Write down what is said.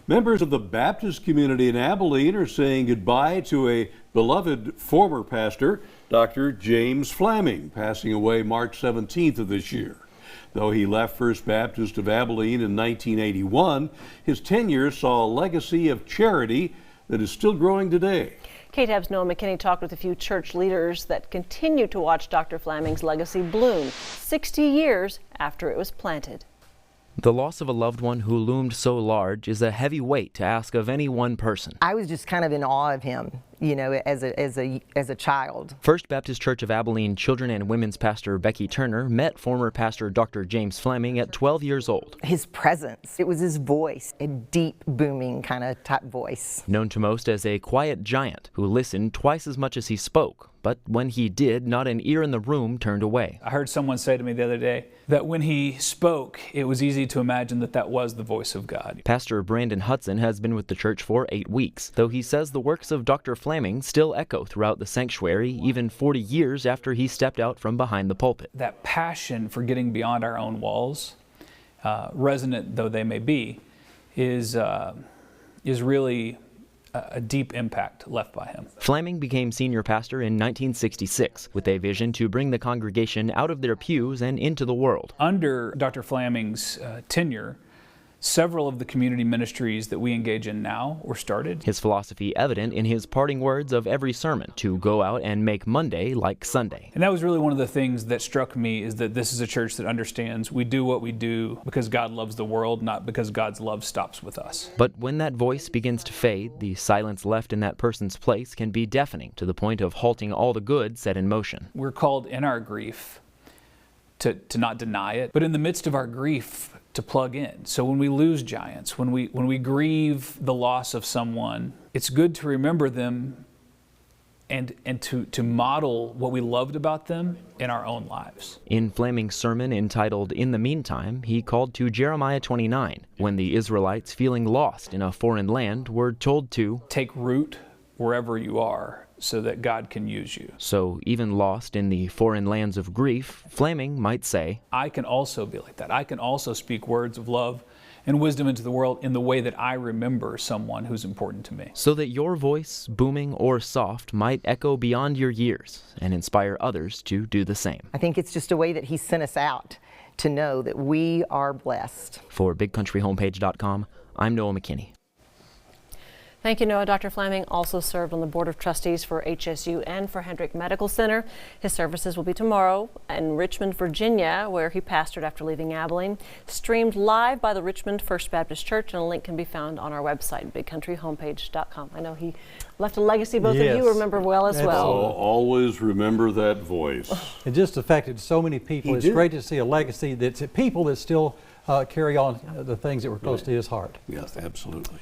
Members of the Baptist community in Abilene are saying goodbye to a beloved former pastor, Dr. James Flamming, passing away March 17th of this year. Though he left First Baptist of Abilene in 1981, his tenure saw a legacy of charity that is still growing today. KTAB's Noah McKinney talked with a few church leaders that continue to watch Dr. Flamming's legacy bloom 60 years after it was planted. The loss of a loved one who loomed so large is a heavy weight to ask of any one person. I was just kind of in awe of him, you know, as a child. First Baptist Church of Abilene Children and Women's Pastor Becky Turner met former pastor Dr. James Flamming at 12 years old. His presence, it was his voice, a deep, booming kind of type voice. Known to most as a quiet giant who listened twice as much as he spoke, but when he did, not an ear in the room turned away. I heard someone say to me the other day that when he spoke, it was easy to imagine that that was the voice of God. Pastor Brandon Hudson has been with the church for 8 weeks, though he says the works of Dr. Flamming still echo throughout the sanctuary, even 40 years after he stepped out from behind the pulpit. That passion for getting beyond our own walls, resonant though they may be, is really a deep impact left by him. Flamming became senior pastor in 1966 with a vision to bring the congregation out of their pews and into the world. Under Dr. Flamming's tenure, several of the community ministries that we engage in now were started. His philosophy evident in his parting words of every sermon, to go out and make Monday like Sunday. And that was really one of the things that struck me, is that this is a church that understands we do what we do because God loves the world, not because God's love stops with us. But when that voice begins to fade, the silence left in that person's place can be deafening to the point of halting all the good set in motion. We're called in our grief to not deny it, but in the midst of our grief, to plug in. So when we lose giants, when we grieve the loss of someone, it's good to remember them and to model what we loved about them in our own lives. In Flamming's sermon entitled In the Meantime, he called to Jeremiah 29, when the Israelites, feeling lost in a foreign land, were told to take root wherever you are, so that God can use you. So even lost in the foreign lands of grief, Flamming might say, I can also be like that. I can also speak words of love and wisdom into the world in the way that I remember someone who's important to me. So that your voice, booming or soft, might echo beyond your years and inspire others to do the same. I think it's just a way that he sent us out to know that we are blessed. For BigCountryHomepage.com, I'm Noah McKinney. Thank you, Noah. Dr. Flamming also served on the Board of Trustees for HSU and for Hendrick Medical Center. His services will be tomorrow in Richmond, Virginia, where he pastored after leaving Abilene. Streamed live by the Richmond First Baptist Church, and a link can be found on our website, BigCountryHomepage.com. I know he left a legacy both of you remember well as well. Always remember that voice. It just affected so many people. It's great to see a legacy that's people that still carry on the things that were close to his heart. Yes, absolutely.